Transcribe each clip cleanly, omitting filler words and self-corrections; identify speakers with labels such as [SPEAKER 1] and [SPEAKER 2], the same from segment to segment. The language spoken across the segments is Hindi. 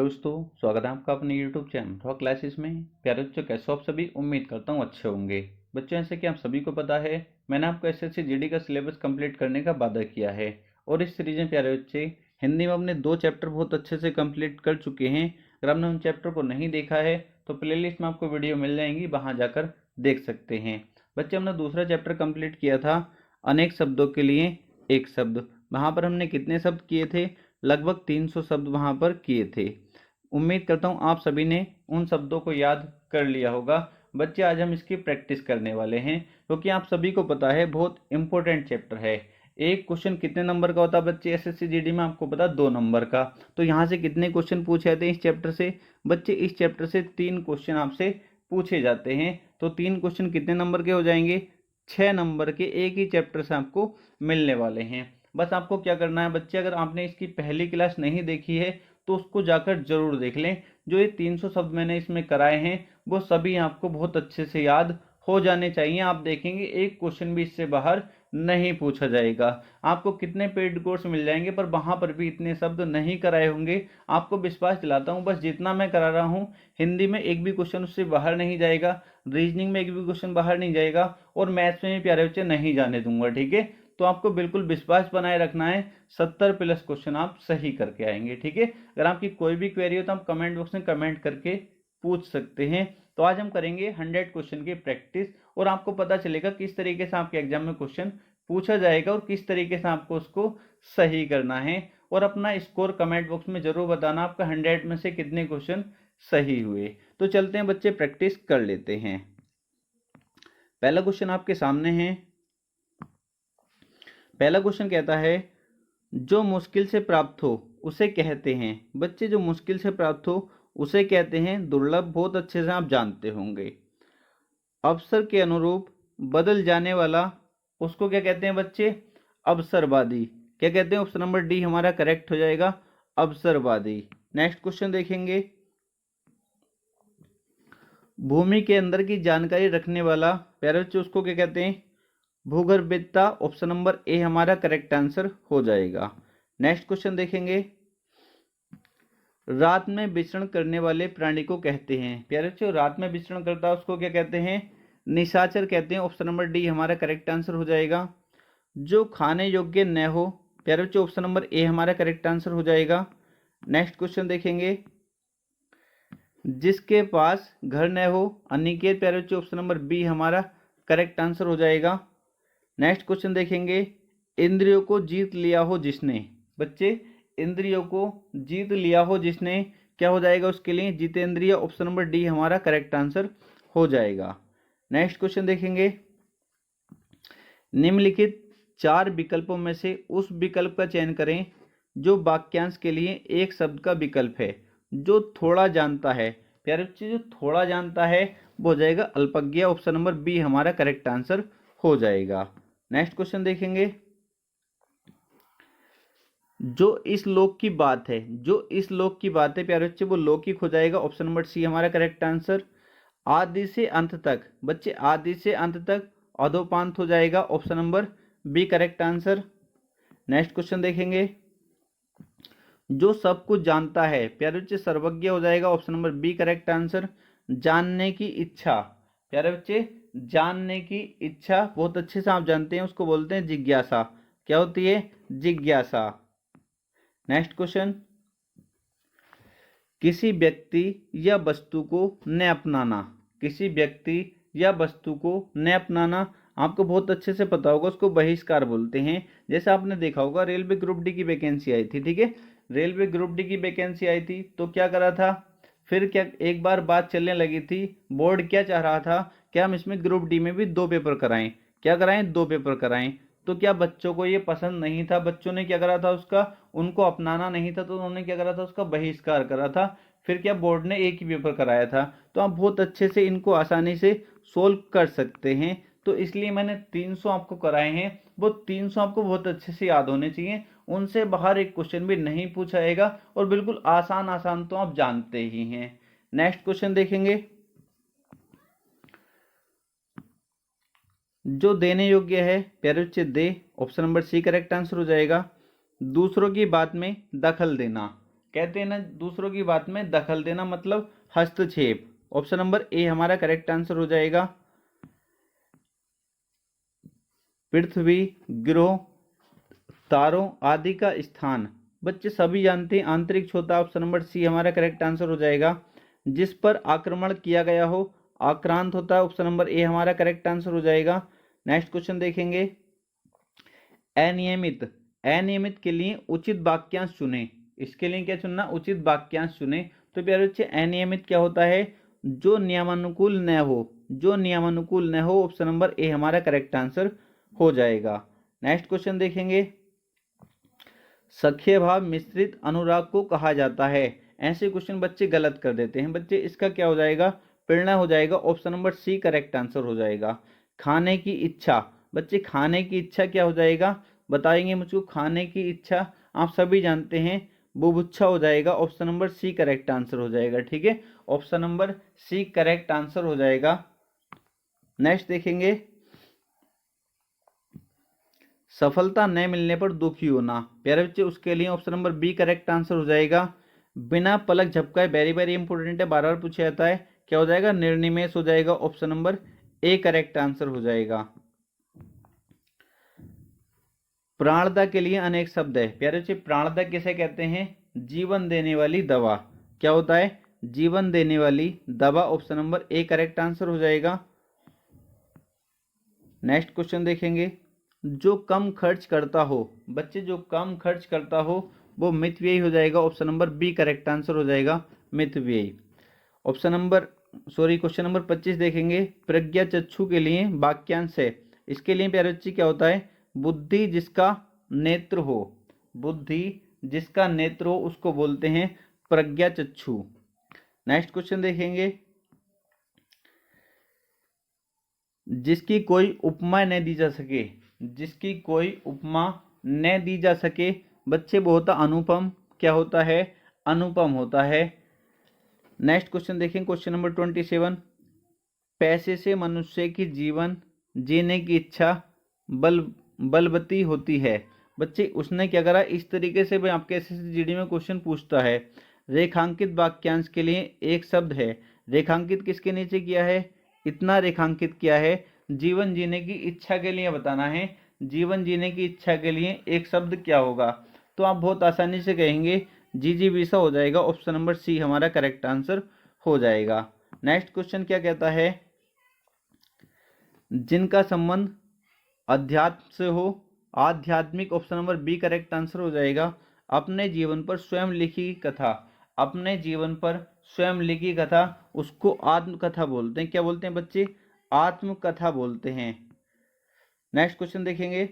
[SPEAKER 1] दोस्तों, स्वागत है आपका अपने YouTube चैनल रॉक क्लासेस में। प्यारे बच्चों, कैसे हो आप सभी? उम्मीद करता हूँ अच्छे होंगे। बच्चों, जैसे कि आप सभी को पता है, मैंने आपको एसएससी जीडी का सिलेबस कंप्लीट करने का वादा किया है और इस सीरीज में प्यारे बच्चे हिंदी में अपने 2 चैप्टर बहुत अच्छे से कंप्लीट कर चुके हैं। अगर आपने उन चैप्टर को नहीं देखा है तो प्लेलिस्ट में आपको वीडियो मिल जाएंगी, वहाँ जाकर देख सकते हैं। बच्चे, हमने दूसरा चैप्टर कंप्लीट किया था अनेक शब्दों के लिए एक शब्द। वहाँ पर हमने कितने शब्द किए थे? लगभग 300 शब्द वहाँ पर किए थे। उम्मीद करता हूँ आप सभी ने उन शब्दों को याद कर लिया होगा। बच्चे, आज हम इसकी प्रैक्टिस करने वाले हैं क्योंकि आप सभी को पता है बहुत इंपॉर्टेंट चैप्टर है। एक क्वेश्चन कितने नंबर का होता है बच्चे? एसएससी जीडी में आपको पता 2 नंबर का। तो यहाँ से कितने क्वेश्चन पूछे जाते हैं इस चैप्टर से? बच्चे, इस चैप्टर से 3 क्वेश्चन आपसे पूछे जाते हैं। तो 3 क्वेश्चन कितने नंबर के हो जाएंगे? 6 नंबर के एक ही चैप्टर से आपको मिलने वाले हैं। बस आपको क्या करना है बच्चे, अगर आपने इसकी पहली क्लास नहीं देखी है तो उसको जाकर जरूर देख लें। जो ये 300 शब्द मैंने इसमें कराए हैं वो सभी आपको बहुत अच्छे से याद हो जाने चाहिए। आप देखेंगे एक क्वेश्चन भी इससे बाहर नहीं पूछा जाएगा। आपको कितने पेड कोर्स मिल जाएंगे पर वहां पर भी इतने शब्द नहीं कराए होंगे। आपको विश्वास दिलाता हूं, बस जितना मैं करा रहा हूं हिंदी में एक भी क्वेश्चन उससे बाहर नहीं जाएगा, रीजनिंग में एक भी क्वेश्चन बाहर नहीं जाएगा और मैथ्स में भी प्यारे बच्चे नहीं जाने दूंगा। ठीक है, तो आपको बिल्कुल विश्वास बनाए रखना है। 70+ क्वेश्चन आप सही करके आएंगे। ठीक है, अगर आपकी कोई भी क्वेरी हो तो आप कमेंट बॉक्स में कमेंट करके पूछ सकते हैं। तो आज हम करेंगे 100 क्वेश्चन की प्रैक्टिस और आपको पता चलेगा किस तरीके से आपके एग्जाम में क्वेश्चन पूछा जाएगा और किस तरीके से आपको उसको सही करना है। और अपना स्कोर कमेंट बॉक्स में जरूर बताना आपका 100 में से कितने क्वेश्चन सही हुए। तो चलते हैं बच्चे, प्रैक्टिस कर लेते हैं। पहला क्वेश्चन आपके सामने है। पहला क्वेश्चन कहता है, जो मुश्किल से प्राप्त हो उसे कहते हैं। बच्चे, जो मुश्किल से प्राप्त हो उसे कहते हैं दुर्लभ। बहुत अच्छे से आप जानते होंगे। अवसर के अनुरूप बदल जाने वाला उसको क्या कहते हैं बच्चे? अवसरवादी। क्या कहते हैं? ऑप्शन नंबर डी हमारा करेक्ट हो जाएगा, अवसरवादी। नेक्स्ट क्वेश्चन देखेंगे। भूमि के अंदर की जानकारी रखने वाला प्यारे बच्चे उसको क्या कहते हैं? भूगर्भविद्ता। ऑप्शन नंबर ए हमारा करेक्ट आंसर हो जाएगा। नेक्स्ट क्वेश्चन देखेंगे। रात में विचरण करने वाले प्राणी को कहते हैं। प्यारे बच्चों, रात में विचरण करता है उसको क्या कहते हैं? निशाचर कहते हैं। ऑप्शन नंबर डी हमारा करेक्ट आंसर हो जाएगा। जो खाने योग्य न हो, प्यारे बच्चों ऑप्शन नंबर ए हमारा करेक्ट आंसर हो जाएगा। नेक्स्ट क्वेश्चन देखेंगे। जिसके पास घर न हो, अनिकेत। प्यारे बच्चों ऑप्शन नंबर बी हमारा करेक्ट आंसर हो जाएगा। नेक्स्ट क्वेश्चन देखेंगे। इंद्रियों को जीत लिया हो जिसने। बच्चे, इंद्रियों को जीत लिया हो जिसने, क्या हो जाएगा उसके लिए? जितेंद्रिय। ऑप्शन नंबर डी हमारा करेक्ट आंसर हो जाएगा। नेक्स्ट क्वेश्चन देखेंगे। निम्नलिखित 4 विकल्पों में से उस विकल्प का चयन करें जो वाक्यांश के लिए एक शब्द का विकल्प है। जो थोड़ा जानता है, प्यारे बच्चे जो थोड़ा जानता है वो हो जाएगा अल्पज्ञ। ऑप्शन नंबर बी हमारा करेक्ट आंसर हो जाएगा। नेक्स्ट क्वेश्चन देखेंगे। जो इस लोक की बात है, जो इस लोक की बात है प्यारे बच्चे वो लौकिक हो जाएगा। ऑप्शन नंबर सी हमारा करेक्ट आंसर। आदि से अंत तक, बच्चे आदि से अंत तक अधोपांत हो जाएगा। Option number B correct answer. Next question देखेंगे। जो सब कुछ जानता है, प्यारे बच्चे सर्वज्ञ हो जाएगा। Option number B correct answer. जानने की इच्छा, प्यारे बच्चे जानने की इच्छा बहुत अच्छे से आप जानते हैं, उसको बोलते हैं जिज्ञासा। क्या होती है? जिज्ञासा। Next question. किसी व्यक्ति या वस्तु को न अपनाना। किसी व्यक्ति या वस्तु को न अपनाना आपको बहुत अच्छे से पता होगा, उसको बहिष्कार बोलते हैं। जैसे आपने देखा होगा रेलवे ग्रुप डी की वैकेंसी आई थी। ठीक है, रेलवे ग्रुप डी की वैकेंसी आई थी तो क्या करा था? फिर क्या एक बार बात चलने लगी थी, बोर्ड क्या चाह रहा था कि हम इसमें ग्रुप डी में भी 2 पेपर कराएं। क्या कराएं? 2 पेपर कराएं। तो क्या बच्चों को ये पसंद नहीं था? बच्चों ने क्या करा था? उसका उनको अपनाना नहीं था तो उन्होंने क्या करा था? उसका बहिष्कार करा था। फिर क्या बोर्ड ने एक ही पेपर कराया था। तो आप बहुत अच्छे से इनको आसानी से सोल्व कर सकते हैं। तो इसलिए मैंने 300 आपको कराए हैं, वो 300 आपको बहुत अच्छे से याद होने चाहिए। उनसे बाहर एक क्वेश्चन भी नहीं पूछा जाएगा और बिल्कुल आसान आसान तो आप जानते ही हैं। नेक्स्ट क्वेश्चन देखेंगे। जो देने योग्य है प्यारे बच्चे दे। Option number C correct answer हो जाएगा। दूसरों की बात में दखल देना, कहते हैं ना दूसरों की बात में दखल देना, मतलब हस्तक्षेप। ऑप्शन नंबर ए हमारा करेक्ट आंसर हो जाएगा। पृथ्वी, ग्रह, तारों आदि का स्थान, बच्चे सभी जानते हैं अंतरिक्ष होता है। ऑप्शन नंबर सी हमारा करेक्ट आंसर हो जाएगा। जिस पर आक्रमण किया गया हो आक्रांत होता है। ऑप्शन नंबर ए हमारा करेक्ट आंसर हो जाएगा। नेक्स्ट क्वेश्चन देखेंगे। अनियमित, अनियमित के लिए उचित वाक्यांश चुने। इसके लिए क्या चुनना, उचित वाक्यांश चुने। तो प्यारे बच्चे अनियमित क्या होता है, जो नियमानुकूल न हो, जो नियमानुकूल न हो। ऑप्शन नंबर ए हमारा करेक्ट आंसर हो जाएगा। नेक्स्ट क्वेश्चन देखेंगे। सख्य भाव मिश्रित अनुराग को कहा जाता है। ऐसे क्वेश्चन बच्चे गलत कर देते हैं। बच्चे इसका क्या हो जाएगा, प्रेरणा हो जाएगा। Option number C correct answer हो जाएगा। खाने की इच्छा, बच्चे खाने की इच्छा क्या हो जाएगा, बताएंगे मुझको। खाने की इच्छा आप सभी जानते हैं बुभुक्षा हो जाएगा। Option number C correct answer हो जाएगा। ठीक है, option number C correct answer हो जाएगा। नेक्स्ट देखेंगे। सफलता न मिलने पर दुखी होना, प्यारे बच्चे उसके लिए option number B correct answer हो जाएगा। बिना पलक झपकाए, वेरी वेरी इंपॉर्टेंट है, बार बार पूछा जाता है, क्या हो जाएगा, निर्निमेष हो जाएगा। Option number A correct answer हो जाएगा। प्राणदा के लिए अनेक शब्द है, प्यारे बच्चे प्राणदा किसे कहते हैं, जीवन देने वाली दवा। क्या होता है, जीवन देने वाली दवा। Option number A correct answer हो जाएगा। नेक्स्ट क्वेश्चन देखेंगे। जो कम खर्च करता हो, बच्चे जो कम खर्च करता हो वो मितव्ययी हो जाएगा। Option number B correct answer हो जाएगा, मितव्ययी। ऑप्शन नंबर क्वेश्चन नंबर 25 देखेंगे। प्रज्ञा चक्षु के लिए वाक्यांश है। इसके लिए प्यारे बच्चे क्या होता है, बुद्धि जिसका नेत्र हो, बुद्धि जिसका नेत्र हो उसको बोलते हैं प्रज्ञा चक्षु। नेक्स्ट क्वेश्चन देखेंगे। जिसकी कोई उपमा न दी जा सके, जिसकी कोई उपमा न दी जा सके, बच्चे वो होता अनुपम। क्या होता है, अनुपम होता है। नेक्स्ट क्वेश्चन देखें, क्वेश्चन नंबर 27। पैसे से मनुष्य की जीवन जीने की इच्छा बलवती होती है। बच्चे उसने क्या करा, इस तरीके से भाई आपके SSC में क्वेश्चन पूछता है। रेखांकित वाक्यांश के लिए एक शब्द है, रेखांकित किसके नीचे किया है, इतना रेखांकित किया है। जीवन जीने की इच्छा के लिए बताना है, जीवन जीने की इच्छा के लिए एक शब्द क्या होगा, तो आप बहुत आसानी से कहेंगे जिजीविषा हो जाएगा। ऑप्शन नंबर सी हमारा करेक्ट आंसर हो जाएगा। नेक्स्ट क्वेश्चन क्या कहता है, जिनका संबंध अध्यात्म से हो, आध्यात्मिक। Option number B correct answer हो जाएगा। अपने जीवन पर स्वयं लिखी कथा, अपने जीवन पर स्वयं लिखी कथा उसको आत्मकथा बोलते हैं। क्या बोलते हैं बच्चे, आत्मकथा बोलते हैं। नेक्स्ट क्वेश्चन देखेंगे।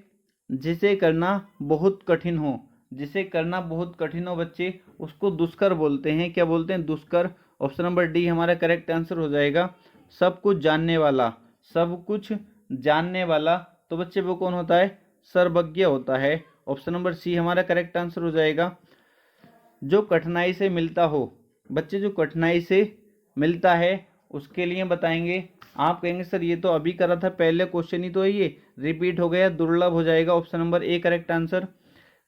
[SPEAKER 1] जिसे करना बहुत कठिन हो, जिसे करना बहुत कठिन हो बच्चे उसको दुष्कर बोलते हैं। क्या बोलते हैं, दुष्कर। ऑप्शन नंबर डी हमारा करेक्ट आंसर हो जाएगा। सब कुछ जानने वाला, सब कुछ जानने वाला, तो बच्चे वो कौन होता है, सर्वज्ञ होता है। ऑप्शन नंबर सी हमारा करेक्ट आंसर हो जाएगा। जो कठिनाई से मिलता हो, बच्चे जो कठिनाई से मिलता है उसके लिए बताएंगे। आप कहेंगे सर ये तो अभी करा था, पहले क्वेश्चन ही तो है, ये रिपीट हो गया, दुर्लभ हो जाएगा। Option number A correct answer.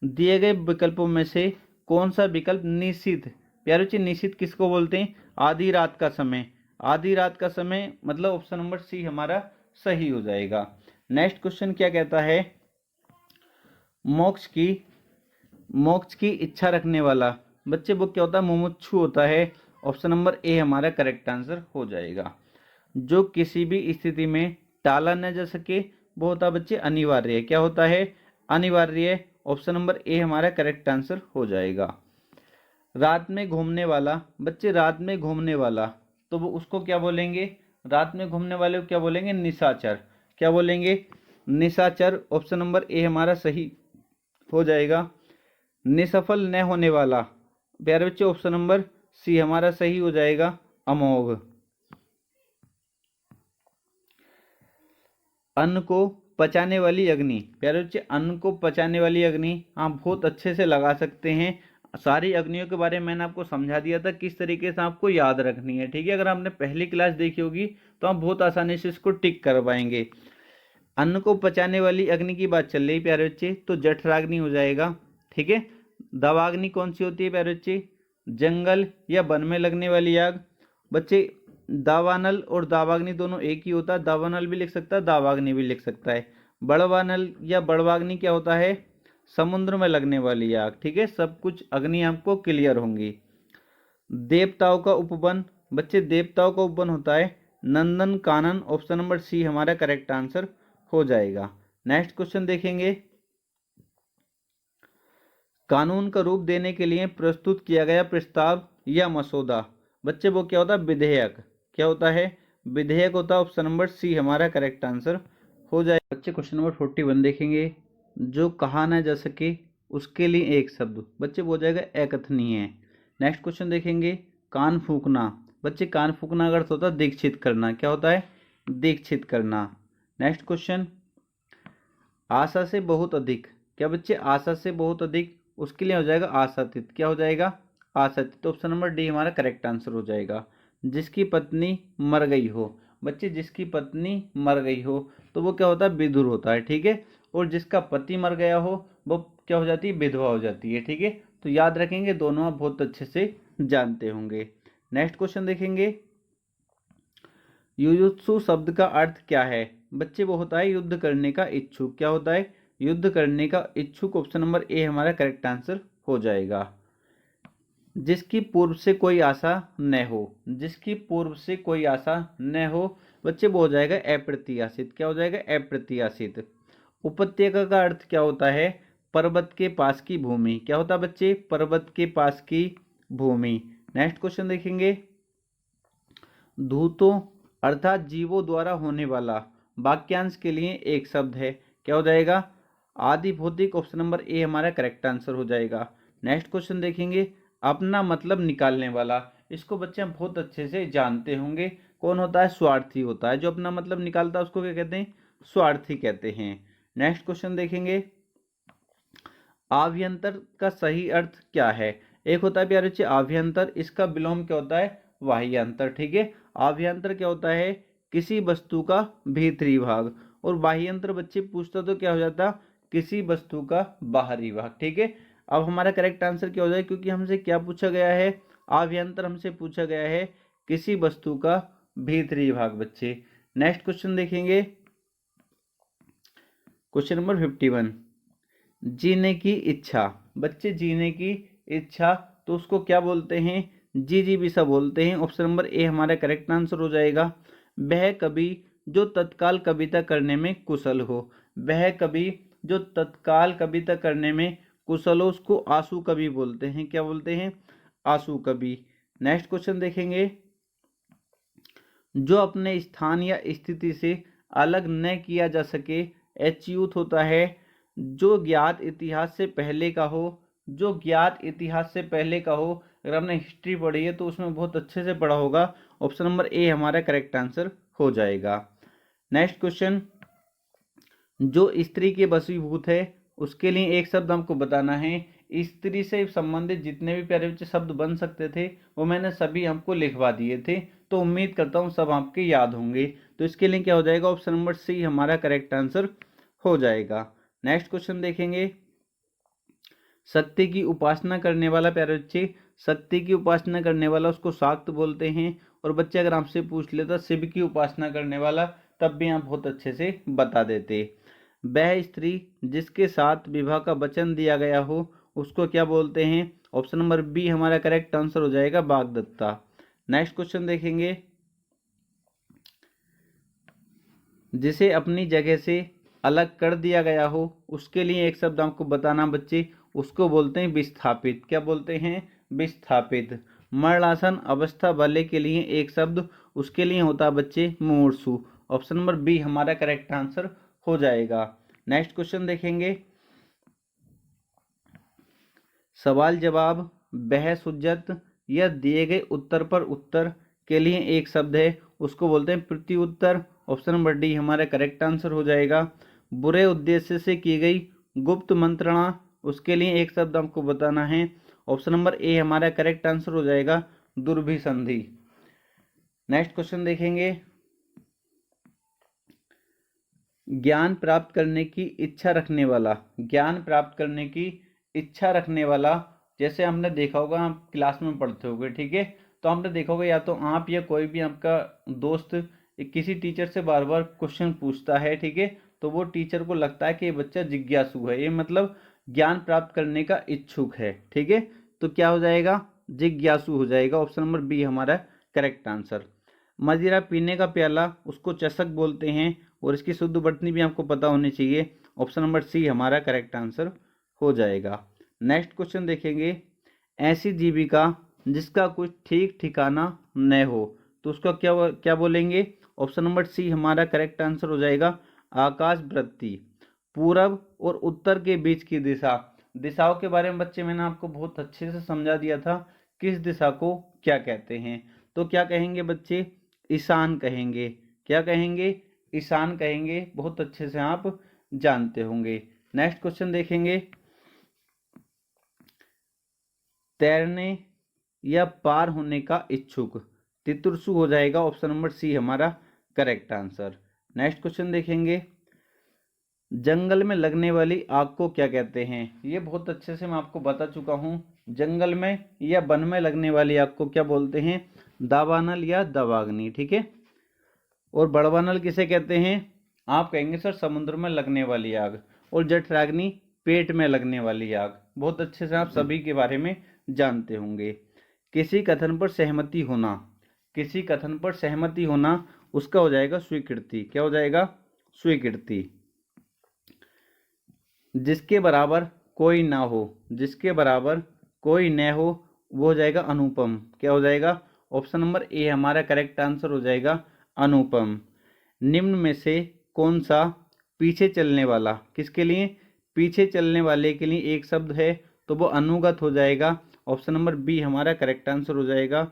[SPEAKER 1] दिए गए विकल्पों में से कौन सा विकल्प निश्चित, प्यारे बच्चे निश्चित किसको बोलते हैं, आधी रात का समय, आधी रात का समय, मतलब ऑप्शन नंबर सी हमारा सही हो जाएगा। नेक्स्ट क्वेश्चन क्या कहता है, मोक्ष की इच्छा रखने वाला, बच्चे वो क्या होता है, मुमुक्षु होता है। ऑप्शन नंबर ए हमारा करेक्ट आंसर हो जाएगा। जो किसी भी स्थिति में टाला न जा सके वो होता है बच्चे अनिवार्य है। क्या होता है, अनिवार्य। ऑप्शन नंबर ए हमारा करेक्ट आंसर हो जाएगा। रात में घूमने वाला, बच्चे रात में घूमने वाला तो वो उसको क्या बोलेंगे, रात में घूमने वाले को क्या बोलेंगे, निशाचर। क्या बोलेंगे, निशाचर। ऑप्शन नंबर ए हमारा सही हो जाएगा। निसफल न होने वाला, प्यारे बच्चे ऑप्शन नंबर सी हमारा सही हो जाएगा, अमोघ। अन्न को पचाने वाली अग्नि, प्यारे बच्चे अन्न को पचाने वाली अग्नि आप बहुत अच्छे से लगा सकते हैं। सारी अग्नियों के बारे में मैंने आपको समझा दिया था किस तरीके से आपको याद रखनी है। ठीक है, अगर आपने पहली क्लास देखी होगी तो आप बहुत आसानी से इसको टिक कर पाएंगे। अन्न को पचाने वाली अग्नि की बात चल रही प्यारे बच्चे, तो जठराग्नि हो जाएगा। ठीक है, दवाग्नि कौन सी होती है प्यारे बच्चे, जंगल या वन में लगने वाली आग। बच्चे दावानल और दावाग्नि दोनों एक ही होता है, दावानल भी लिख सकता है, दावाग्नि भी लिख सकता है। बड़वानल या बड़वाग्नि क्या होता है? समुद्र में लगने वाली आग। ठीक है, सब कुछ अग्नि आपको क्लियर होंगी। देवताओं का उपवन, बच्चे देवताओं का उपवन होता है नंदन कानन। ऑप्शन नंबर सी हमारा करेक्ट आंसर हो जाएगा। नेक्स्ट क्वेश्चन देखेंगे, कानून का रूप देने के लिए प्रस्तुत किया गया प्रस्ताव या मसौदा। बच्चे वो क्या होता है? विधेयक। क्या होता है? विधेयक होता है। ऑप्शन नंबर सी हमारा करेक्ट आंसर हो जाएगा। बच्चे क्वेश्चन नंबर 41 देखेंगे, जो कहा ना जा सके उसके लिए एक शब्द। बच्चे वो हो जाएगा अकथनीय। नेक्स्ट क्वेश्चन देखेंगे, कान फूंकना। बच्चे कान फूंकना का अर्थ होता है दीक्षित करना। क्या होता है? दीक्षित करना। नेक्स्ट क्वेश्चन, आशा से बहुत अधिक। क्या बच्चे? आशा से बहुत अधिक, उसके लिए हो जाएगा आशातीत। क्या हो जाएगा? आशातीत। ऑप्शन नंबर डी हमारा करेक्ट आंसर हो जाएगा। जिसकी पत्नी मर गई हो। बच्चे जिसकी पत्नी मर गई हो तो वो क्या होता है? विधुर होता है। ठीक है, और जिसका पति मर गया हो वो क्या हो जाती है? विधवा हो जाती है। ठीक है, तो याद रखेंगे, दोनों आप बहुत अच्छे से जानते होंगे। नेक्स्ट क्वेश्चन देखेंगे, युयुत्सु शब्द का अर्थ क्या है? बच्चे वो होता है युद्ध करने का इच्छुक। क्या होता है? युद्ध करने का इच्छुक। ऑप्शन नंबर ए हमारा करेक्ट आंसर हो जाएगा। जिसकी पूर्व से कोई आशा न हो। जिसकी पूर्व से कोई आशा न हो, बच्चे वो हो जाएगा अप्रत्याशित। क्या हो जाएगा? अप्रत्याशित। उपत्यका का अर्थ क्या होता है? पर्वत के पास की भूमि। क्या होता है बच्चे? पर्वत के पास की भूमि। नेक्स्ट क्वेश्चन देखेंगे, धूतों अर्थात जीवों द्वारा होने वाला वाक्यांश के लिए एक शब्द है। क्या हो जाएगा? आदि भौतिक। ऑप्शन नंबर ए हमारा करेक्ट आंसर हो जाएगा। नेक्स्ट क्वेश्चन देखेंगे, अपना मतलब निकालने वाला। इसको बच्चे हम बहुत अच्छे से जानते होंगे। कौन होता है? स्वार्थी होता है। जो अपना मतलब निकालता है उसको क्या कहते हैं? स्वार्थी कहते हैं। नेक्स्ट क्वेश्चन देखेंगे, आभ्यंतर का सही अर्थ क्या है? एक होता है प्यारे बच्चे आभ्यंतर, इसका विलोम क्या होता है? बाह्यंतर। ठीक है, आभ्यंतर क्या होता है? किसी वस्तु का भीतरी भाग, और बाह्यंतर बच्चे पूछता तो क्या हो जाता? किसी वस्तु का बाहरी भाग। ठीक है, अब हमारा करेक्ट आंसर क्या हो जाए, क्योंकि हमसे क्या पूछा गया है? आभ्यंतर हमसे पूछा गया है किसी वस्तु का भीतरी भाग। बच्चे नेक्स्ट क्वेश्चन देखेंगे, क्वेश्चन नंबर 51, जीने की इच्छा। बच्चे जीने की इच्छा तो उसको क्या बोलते हैं? जिजीविषा बोलते हैं। ऑप्शन नंबर ए हमारा करेक्ट आंसर हो जाएगा। वह कवि जो तत्काल कविता करने में कुशल हो। वह कवि जो तत्काल कविता करने में कुशल हो उसको आशु कवि बोलते हैं। क्या बोलते हैं? आशु कवि। नेक्स्ट क्वेश्चन देखेंगे, जो अपने स्थान या स्थिति से अलग न किया जा सके अच्युत होता है। जो ज्ञात इतिहास से पहले का हो। जो ज्ञात इतिहास से पहले का हो, अगर आपने हिस्ट्री पढ़ी है तो उसमें बहुत अच्छे से पढ़ा होगा। ऑप्शन नंबर ए हमारा करेक्ट आंसर हो जाएगा। नेक्स्ट क्वेश्चन, जो स्त्री के वशीभूत है उसके लिए एक शब्द हमको बताना है। स्त्री से संबंधित जितने भी प्यारे बच्चे शब्द बन सकते थे वो मैंने सभी हमको लिखवा दिए थे, तो उम्मीद करता हूँ सब आपके याद होंगे। तो इसके लिए क्या हो जाएगा? ऑप्शन नंबर सी हमारा करेक्ट आंसर हो जाएगा। नेक्स्ट क्वेश्चन देखेंगे, शक्ति की उपासना करने वाला प्यारे बच्चे, शक्ति की उपासना करने वाला उसको शाक्त बोलते हैं। और बच्चे अगर आपसे पूछ लेता शिव की उपासना करने वाला, तब भी आप बहुत अच्छे से बता देते। वह स्त्री जिसके साथ विवाह का वचन दिया गया हो उसको क्या बोलते हैं? ऑप्शन नंबर बी हमारा करेक्ट आंसर हो जाएगा, वाग्दत्ता। नेक्स्ट क्वेश्चन देखेंगे, जिसे अपनी जगह से अलग कर दिया गया हो उसके लिए एक शब्द आपको बताना बच्चे, उसको बोलते हैं विस्थापित। क्या बोलते हैं? विस्थापित। मरणासन अवस्था वाले के लिए एक शब्द, उसके लिए होता है बच्चे मुमूर्षु। ऑप्शन नंबर बी हमारा करेक्ट आंसर हो जाएगा। नेक्स्ट क्वेश्चन देखेंगे, सवाल जवाब, बहस उज्जत या दिए गए उत्तर पर उत्तर के लिए एक शब्द है, उसको बोलते हैं प्रत्युत्तर। ऑप्शन नंबर डी हमारा करेक्ट आंसर हो जाएगा। बुरे उद्देश्य से की गई गुप्त मंत्रणा, उसके लिए एक शब्द हमको बताना है। ऑप्शन नंबर ए हमारा करेक्ट आंसर हो जाएगा, दुर्भिसंधि। नेक्स्ट क्वेश्चन देखेंगे, ज्ञान प्राप्त करने की इच्छा रखने वाला। ज्ञान प्राप्त करने की इच्छा रखने वाला जैसे हमने देखा होगा, आप क्लास में पढ़ते होगे, ठीक है, तो हमने देखा होगा या तो आप या कोई भी आपका दोस्त किसी टीचर से बार बार क्वेश्चन पूछता है, ठीक है, तो वो टीचर को लगता है कि ये बच्चा जिज्ञासु है, ये मतलब ज्ञान प्राप्त करने का इच्छुक है, ठीक है, तो क्या हो जाएगा, जिज्ञासु हो जाएगा। ऑप्शन नंबर बी हमारा करेक्ट आंसर। मदिरा पीने का प्याला, उसको चषक बोलते हैं, और इसकी शुद्ध वर्तनी भी आपको पता होनी चाहिए। ऑप्शन नंबर सी हमारा करेक्ट आंसर हो जाएगा। नेक्स्ट क्वेश्चन देखेंगे, ऐसी जीविका जिसका कुछ ठीक ठिकाना न हो, तो उसका क्या बोलेंगे। ऑप्शन नंबर सी हमारा करेक्ट आंसर हो जाएगा, आकाश वृत्ति। पूरब और उत्तर के बीच की दिशा, दिशाओं के बारे में बच्चे मैंने आपको बहुत अच्छे से समझा दिया था, किस दिशा को क्या कहते हैं, तो क्या कहेंगे बच्चे, ईशान कहेंगे। क्या कहेंगे, ईशान कहेंगे, बहुत अच्छे से आप जानते होंगे। नेक्स्ट क्वेश्चन देखेंगे, तैरने या पार होने का इच्छुक, तितुरसु हो जाएगा। ऑप्शन नंबर सी हमारा करेक्ट आंसर। नेक्स्ट क्वेश्चन देखेंगे, जंगल में लगने वाली आग को क्या कहते हैं। ये बहुत अच्छे से मैं आपको बता चुका हूँ, जंगल में या वन में लगने वाली आग को क्या बोलते हैं, दावानल या दवाग्नि, ठीक है। और बड़वानल किसे कहते हैं, आप कहेंगे सर समुद्र में लगने वाली आग, और जठराग्नि पेट में लगने वाली आग। बहुत अच्छे से आप सभी के बारे में जानते होंगे। किसी कथन पर सहमति होना, किसी कथन पर सहमति होना उसका हो जाएगा स्वीकृति। क्या हो जाएगा, स्वीकृति। जिसके बराबर कोई ना हो, जिसके बराबर कोई न हो, वो हो जाएगा अनुपम। क्या हो जाएगा, ऑप्शन नंबर ए हमारा करेक्ट आंसर हो जाएगा, अनुपम। निम्न में से कौन सा पीछे चलने वाला, किसके लिए, पीछे चलने वाले के लिए एक शब्द है, तो वो अनुगत हो जाएगा। ऑप्शन नंबर बी हमारा करेक्ट आंसर हो जाएगा।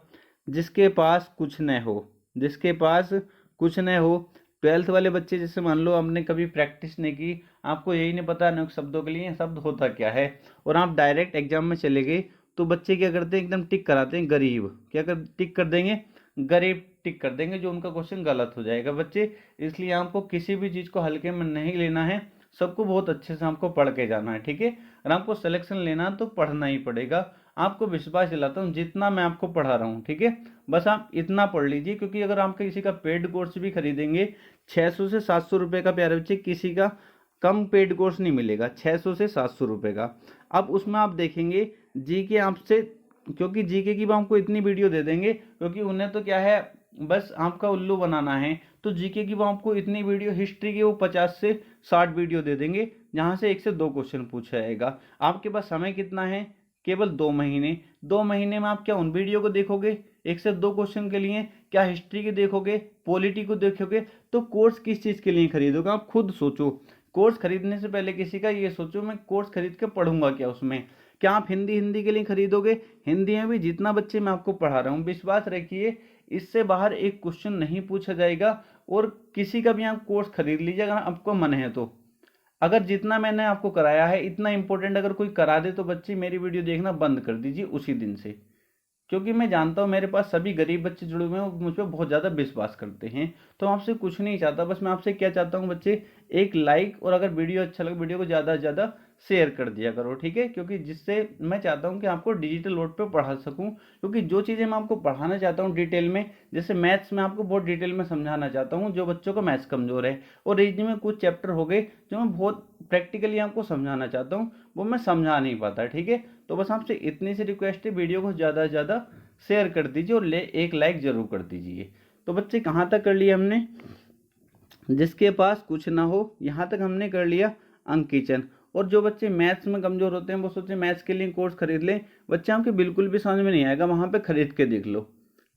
[SPEAKER 1] जिसके पास कुछ न हो, जिसके पास कुछ न हो, ट्वेल्थ वाले बच्चे जैसे मान लो हमने कभी प्रैक्टिस नहीं की, आपको यही नहीं पता अनेक शब्दों के लिए शब्द होता क्या है, और आप डायरेक्ट एग्जाम में चले गए, तो बच्चे क्या करते हैं, एकदम टिक कराते हैं गरीब। क्या कर टिक कर देंगे, गरीब टिक कर देंगे, जो उनका क्वेश्चन गलत हो जाएगा बच्चे। इसलिए आपको किसी भी चीज़ को हल्के में नहीं लेना है, सबको बहुत अच्छे से आपको पढ़ के जाना है, ठीक है। और आपको सिलेक्शन लेना तो पढ़ना ही पड़ेगा। आपको विश्वास दिलाता हूँ जितना मैं आपको पढ़ा रहा हूँ, ठीक है, बस आप इतना पढ़ लीजिए, क्योंकि अगर आप किसी का पेड कोर्स भी खरीदेंगे 600 से 700 रुपये का, प्यारे बच्चे किसी का कम पेड कोर्स नहीं मिलेगा, 600 से 700 रुपये का। अब उसमें आप देखेंगे जीके आपसे, क्योंकि जीके की आपको इतनी वीडियो दे देंगे, क्योंकि उन्हें तो क्या है, बस आपका उल्लू बनाना है, तो जीके की वो आपको इतनी वीडियो, हिस्ट्री की वो 50 से 60 वीडियो दे देंगे, जहाँ से 1 से 2 क्वेश्चन पूछा जाएगा। आपके पास समय कितना है, केवल 2 महीने। 2 महीने में आप क्या उन वीडियो को देखोगे 1 से 2 क्वेश्चन के लिए, क्या हिस्ट्री के देखोगे, पॉलिटी को देखोगे, तो कोर्स किस चीज़ के लिए खरीदोगे, आप खुद सोचो। कोर्स खरीदने से पहले किसी का ये सोचो, मैं कोर्स खरीद के पढ़ूंगा क्या उसमें। क्या आप हिंदी के लिए खरीदोगे, हिंदी में भी जितना बच्चे मैं आपको पढ़ा रहा हूँ, विश्वास रखिए इससे बाहर एक क्वेश्चन नहीं पूछा जाएगा। और किसी का भी आप कोर्स खरीद लीजिए अगर आपको मन है तो। अगर जितना मैंने आपको कराया है इतना इंपॉर्टेंट अगर कोई करा दे, तो बच्चे मेरी वीडियो देखना बंद कर दीजिए उसी दिन से, क्योंकि मैं जानता हूँ मेरे पास सभी गरीब बच्चे जुड़े हुए हैं, वो मुझ पर बहुत ज़्यादा विश्वास करते हैं। तो मैं आपसे कुछ नहीं चाहता, बस मैं आपसे क्या चाहता हूँ बच्चे, एक लाइक, और अगर वीडियो अच्छा लगे वीडियो को ज़्यादा से ज़्यादा शेयर कर दिया करो, ठीक है, क्योंकि जिससे मैं चाहता हूँ कि आपको डिजिटल मोड पे पढ़ा सकूँ। क्योंकि जो चीज़ें मैं आपको पढ़ाना चाहता हूँ डिटेल में, जैसे मैथ्स में आपको बहुत डिटेल में समझाना चाहता हूँ, जो बच्चों का मैथ्स कमज़ोर है, और रीजनिंग में कुछ चैप्टर हो गए जो मैं बहुत प्रैक्टिकली आपको समझाना चाहता हूँ, वो मैं समझा नहीं पाता, ठीक है। तो बस आपसे इतनी सी रिक्वेस्ट है, वीडियो को ज़्यादा से ज़्यादा शेयर कर दीजिए, और एक लाइक जरूर कर दीजिए। तो बच्चे कहाँ तक कर लिया हमने, जिसके पास कुछ ना हो, यहाँ तक हमने कर लिया अंक किचन। और जो बच्चे मैथ्स में कमज़ोर होते हैं वो सोचते हैं मैथ्स के लिए कोर्स खरीद लें, बच्चे आपके बिल्कुल भी समझ में नहीं आएगा, वहाँ पे खरीद के देख लो,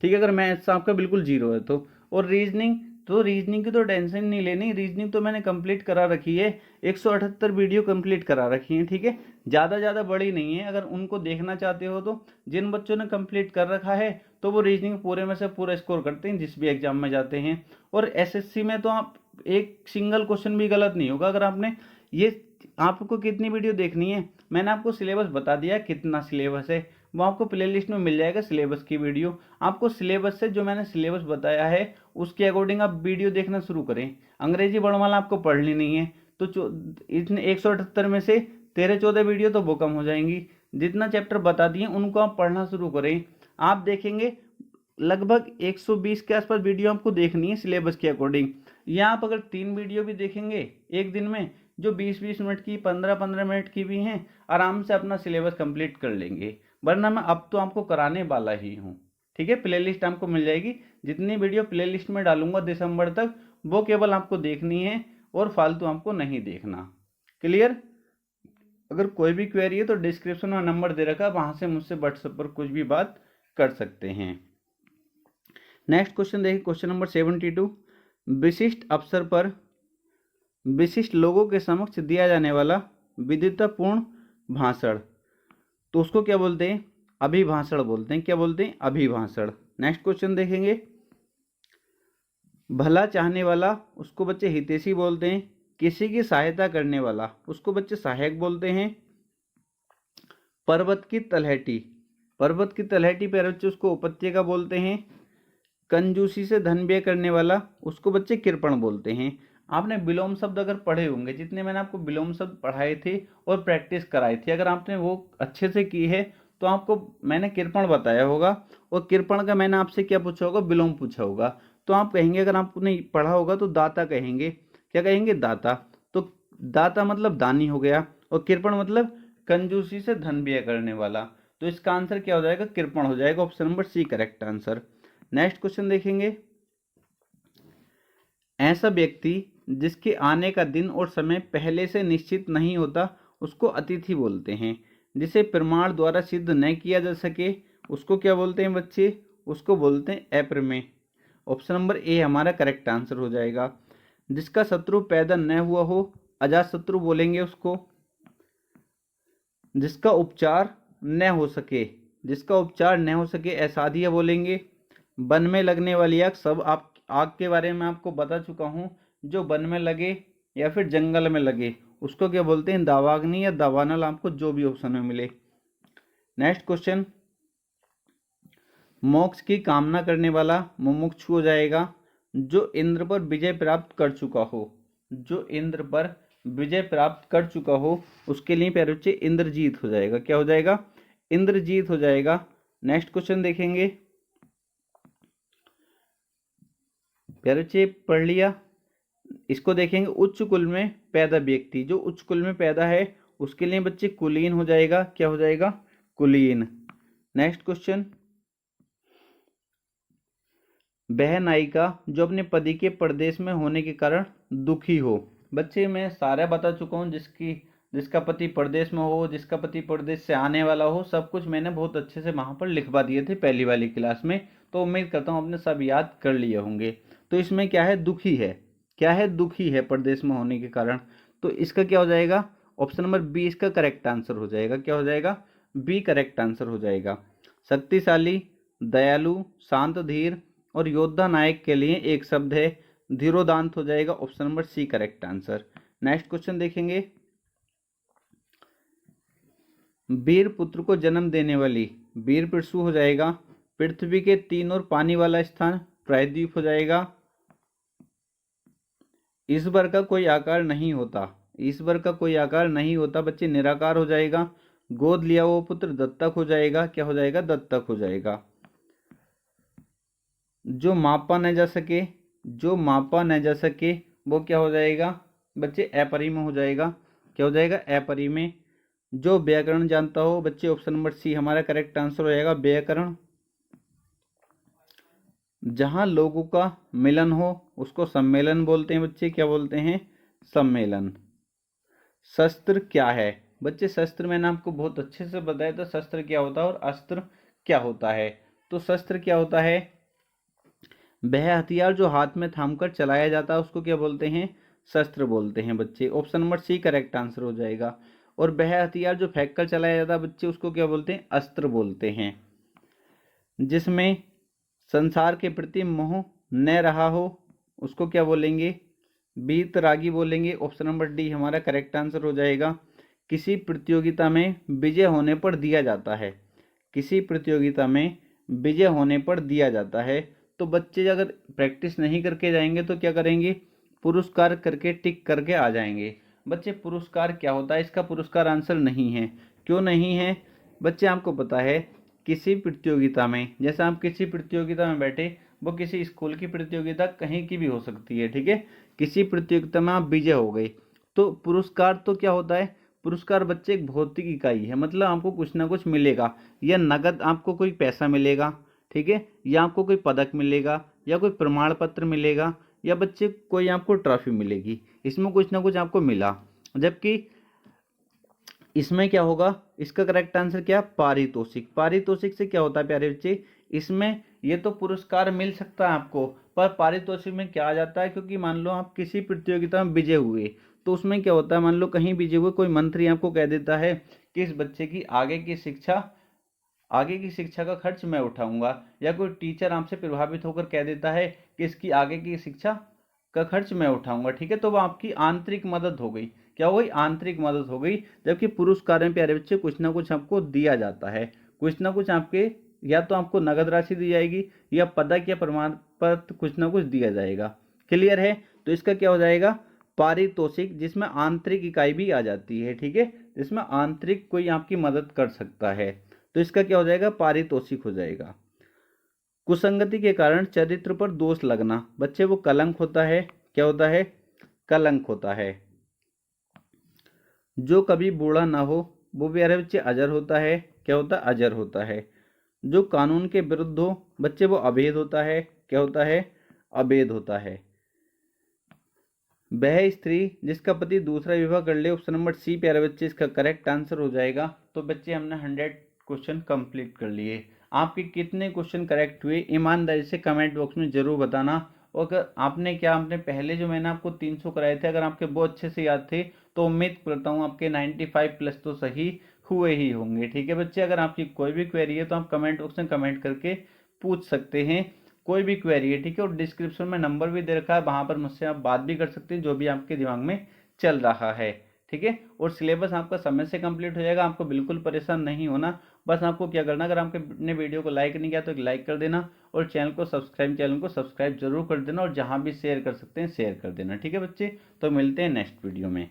[SPEAKER 1] ठीक है, अगर मैथ्स आपका बिल्कुल जीरो है तो। और रीजनिंग, तो रीजनिंग की तो टेंशन नहीं लेनी, रीजनिंग तो मैंने कंप्लीट करा रखी है, 178 वीडियो कंप्लीट करा रखी है, ठीक है, ज़्यादा बड़ी नहीं है। अगर उनको देखना चाहते हो तो जिन बच्चों ने कंप्लीट कर रखा है तो वो रीजनिंग पूरे में से पूरा स्कोर करते हैं जिस भी एग्जाम में जाते हैं। और एसएससी में तो आप एक सिंगल क्वेश्चन भी गलत नहीं होगा अगर आपने ये। आपको कितनी वीडियो देखनी है, मैंने आपको सिलेबस बता दिया कितना सिलेबस है, वो आपको प्लेलिस्ट में मिल जाएगा सिलेबस की वीडियो। आपको सिलेबस से, जो मैंने सिलेबस बताया है उसके अकॉर्डिंग आप वीडियो देखना शुरू करें। अंग्रेजी वर्णमाला आपको पढ़नी नहीं है, तो इतने 178 में से 13-14 वीडियो तो वो कम हो जाएंगी, जितना चैप्टर बता दिए उनको आप पढ़ना शुरू करें। आप देखेंगे लगभग 120 के आसपास वीडियो आपको देखनी है सिलेबस के अकॉर्डिंग। या आप अगर 3 वीडियो भी देखेंगे एक दिन में, जो 20-20 मिनट की, 15-15 मिनट की भी हैं, आराम से अपना सिलेबस कंप्लीट कर लेंगे। वरना मैं अब तो आपको कराने वाला ही हूँ, ठीक है। प्लेलिस्ट आपको मिल जाएगी, जितनी वीडियो प्लेलिस्ट में डालूंगा दिसंबर तक, वो केवल आपको देखनी है और फालतू आपको नहीं देखना। क्लियर? अगर कोई भी क्वेरी है तो डिस्क्रिप्शन में नंबर दे रखा है, वहां से मुझसे व्हाट्सएप पर कुछ भी बात कर सकते हैं। नेक्स्ट क्वेश्चन देखिए, क्वेश्चन नंबर 72। विशिष्ट अवसर पर विशिष्ट लोगों के समक्ष दिया जाने वाला विद्वतापूर्ण भाषण, तो उसको क्या बोलते हैं? अभिभाषण बोलते हैं। क्या बोलते हैं? अभिभाषण। नेक्स्ट क्वेश्चन देखेंगे, भला चाहने वाला, उसको बच्चे हितैषी बोलते हैं। किसी की सहायता करने वाला, उसको बच्चे सहायक बोलते हैं। पर्वत की तलहटी, पर्वत की तलहटी पर बच्चे उसको उपत्यका बोलते हैं। कंजूसी से धन व्यय करने वाला, उसको बच्चे कृपण बोलते हैं। आपने विलोम शब्द अगर पढ़े होंगे, जितने मैंने आपको विलोम शब्द पढ़ाए थे और प्रैक्टिस कराई थी, अगर आपने वो अच्छे से की है तो आपको मैंने कृपण बताया होगा, और कृपण का मैंने आपसे क्या पूछा होगा? विलोम पूछा होगा। तो आप कहेंगे, अगर आपने पढ़ा होगा तो दाता कहेंगे। क्या कहेंगे? दाता। तो दाता मतलब दानी हो गया, और कृपण मतलब कंजूसी से धन व्यय करने वाला। तो इसका आंसर क्या हो जाएगा? कृपण हो जाएगा। Option number C correct answer. Next question देखेंगे, ऐसा व्यक्ति जिसके आने का दिन और समय पहले से निश्चित नहीं होता, उसको अतिथि बोलते हैं। जिसे प्रमाण द्वारा सिद्ध न किया जा सके, उसको क्या बोलते हैं बच्चे? उसको बोलते हैं अप्रमेय। ऑप्शन नंबर ए हमारा करेक्ट आंसर हो जाएगा। जिसका शत्रु पैदा न हुआ हो, अजात शत्रु बोलेंगे उसको। जिसका उपचार न हो सके, जिसका उपचार न हो सके, असाध्य बोलेंगे। वन में लगने वाली आग, सब आग के बारे में आपको बता चुका हूं। जो वन में लगे या फिर जंगल में लगे, उसको क्या बोलते हैं? दावाग्नि या दावानल, आपको जो भी ऑप्शन में मिले। नेक्स्ट क्वेश्चन, मोक्ष की कामना करने वाला मुमुक्षु हो जाएगा। जो इंद्र पर विजय प्राप्त कर चुका हो, जो इंद्र पर विजय प्राप्त कर चुका हो, उसके लिए प्यारे बच्चे इंद्रजीत हो जाएगा। क्या हो जाएगा? इंद्रजीत हो जाएगा। नेक्स्ट क्वेश्चन देखेंगे, प्यारे बच्चे पढ़ लिया। इसको देखेंगे, उच्च कुल में पैदा व्यक्ति, जो उच्च कुल में पैदा है उसके लिए बच्चे कुलीन हो जाएगा। क्या हो जाएगा? कुलीन। नेक्स्ट क्वेश्चन, वह नायिका जो अपने पति के परदेश में होने के कारण दुखी हो। बच्चे मैं सारा बता चुका हूँ, जिसका पति परदेश में हो, जिसका पति परदेश से आने वाला हो, सब कुछ मैंने बहुत अच्छे से वहां पर लिखवा दिए थे पहली वाली क्लास में। तो उम्मीद करता हूँ आपने सब याद कर लिए होंगे। तो इसमें क्या है? दुखी है। क्या है? दुखी है परदेश में होने के कारण। तो इसका क्या हो जाएगा? ऑप्शन नंबर बी इसका करेक्ट आंसर हो जाएगा। क्या हो जाएगा? बी करेक्ट आंसर हो जाएगा। शक्तिशाली, दयालु, शांत, धीर और योद्धा नायक के लिए एक शब्द है, धीरोदांत हो जाएगा। Option number C correct answer. Next question देखेंगे, वीर पुत्र को जन्म देने वाली, वीर पिरसु हो जाएगा। पृथ्वी के तीन और पानी वाला स्थान प्रायद्वीप हो जाएगा। ईश्वर का कोई आकार नहीं होता, ईश्वर का कोई आकार नहीं होता बच्चे, निराकार हो जाएगा। गोद लिया वो पुत्र दत्तक हो जाएगा। क्या हो जाएगा? दत्तक हो जाएगा। जो मापा न जा सके, जो मापा न जा सके, वो क्या हो जाएगा बच्चे? अपरिमेय हो जाएगा। क्या हो जाएगा? अपरिमेय। जो व्याकरण जानता हो बच्चे, ऑप्शन नंबर सी हमारा करेक्ट आंसर हो जाएगा, व्याकरण। जहां लोगों का मिलन हो उसको सम्मेलन बोलते हैं बच्चे। क्या बोलते हैं? सम्मेलन। शस्त्र क्या है बच्चे? शस्त्र मैंने आपको बहुत अच्छे से बताया था, शस्त्र क्या होता है और अस्त्र क्या होता है। तो शस्त्र क्या होता है? वह हथियार जो हाथ में थामकर चलाया जाता है उसको क्या बोलते हैं? शस्त्र बोलते हैं बच्चे। Option number C correct answer हो जाएगा। और वह हथियार जो फेंक कर चलाया जाता है बच्चे, उसको क्या बोलते हैं? अस्त्र बोलते हैं। जिसमें संसार के प्रति मोह न रहा हो उसको क्या बोलेंगे? वीतरागी बोलेंगे। ऑप्शन नंबर डी हमारा करेक्ट आंसर हो जाएगा। किसी प्रतियोगिता में विजय होने पर दिया जाता है, किसी प्रतियोगिता में विजय होने पर दिया जाता है। तो बच्चे अगर प्रैक्टिस नहीं करके जाएंगे तो क्या करेंगे? पुरस्कार करके टिक करके आ जाएंगे। बच्चे पुरस्कार क्या होता है? इसका पुरस्कार आंसर नहीं है। क्यों नहीं है? बच्चे आपको पता है किसी प्रतियोगिता में, जैसे आप किसी प्रतियोगिता में बैठे, वो किसी स्कूल की प्रतियोगिता कहीं की भी हो सकती है, ठीक है। किसी प्रतियोगिता में आप विजय हो गए तो पुरस्कार तो क्या होता है, पुरस्कार बच्चे एक भौतिक इकाई है, मतलब आपको कुछ ना कुछ मिलेगा, या नगद आपको कोई पैसा मिलेगा, ठीक है, या आपको कोई पदक मिलेगा, या कोई प्रमाण पत्र मिलेगा, या बच्चे कोई आपको ट्रॉफी मिलेगी, इसमें कुछ ना कुछ आपको मिला। जबकि इसमें क्या होगा, इसका करेक्ट आंसर क्या, पारितोषिक। पारितोषिक से क्या होता है प्यारे बच्चे, इसमें ये तो पुरस्कार मिल सकता है आपको, पर पारितोषिक में क्या आ जाता है, क्योंकि मान लो आप किसी प्रतियोगिता में विजय हुए, तो उसमें क्या होता है, मान लो कहीं विजय हुए, कोई मंत्री आपको कह देता है कि इस बच्चे की आगे की शिक्षा का खर्च मैं उठाऊंगा, या कोई टीचर आपसे प्रभावित होकर कह देता है कि इसकी आगे की शिक्षा का खर्च मैं उठाऊंगा, ठीक है, तो वो आपकी आंतरिक मदद हो गई, क्या हो गई, आंतरिक मदद हो गई। जबकि पुरस्कार में प्यारे बच्चे कुछ ना कुछ आपको दिया जाता है, कुछ ना कुछ आपके, या तो आपको नगद राशि दी जाएगी, या पदक या प्रमाण पत्र कुछ ना कुछ दिया जाएगा। क्लियर है, तो इसका क्या हो जाएगा, पारितोषिक, जिसमें आंतरिक इकाई भी आ जाती है, ठीक है, जिसमें आंतरिक कोई आपकी मदद कर सकता है, तो इसका क्या हो जाएगा, पारितोषिक हो जाएगा। कुसंगति के कारण चरित्र पर दोष लगना, बच्चे वो कलंक होता है, क्या होता है, कलंक होता है। जो कभी बूढ़ा ना हो वो भी अरे बच्चे अजर होता है, क्या होता है, अजर होता है। जो कानून के विरुद्ध हो बच्चे वो अभेद होता है, क्या होता है, अभेद होता है। वह स्त्री जिसका पति दूसरा विवाह कर ले, ऑप्शन नंबर सी प्यारे बच्चे इसका करेक्ट आंसर हो जाएगा। तो बच्चे हमने 100 क्वेश्चन कंप्लीट कर लिए। आपके कितने क्वेश्चन करेक्ट हुए ईमानदारी से कमेंट बॉक्स में जरूर बताना। और अगर आपने आपने पहले जो मैंने आपको 300 कराए थे, अगर आपके बहुत अच्छे से याद थे, तो उम्मीद करता हूँ आपके 95 प्लस तो सही हुए ही होंगे। ठीक है बच्चे, अगर आपकी कोई भी क्वेरी है तो आप कमेंट बॉक्स में कमेंट करके पूछ सकते हैं, कोई भी क्वेरी है, ठीक है। और डिस्क्रिप्शन में नंबर भी दे रखा है, वहां पर मुझसे आप बात भी कर सकते हैं, जो भी आपके दिमाग में चल रहा है, ठीक है। और सिलेबस आपका समय से कंप्लीट हो जाएगा, आपको बिल्कुल परेशान नहीं होना। बस आपको क्या करना, अगर आपने वीडियो को लाइक नहीं किया तो एक लाइक कर देना, और चैनल को सब्सक्राइब जरूर कर देना, और जहां भी शेयर कर सकते हैं शेयर कर देना, ठीक है बच्चे। तो मिलते हैं नेक्स्ट वीडियो में।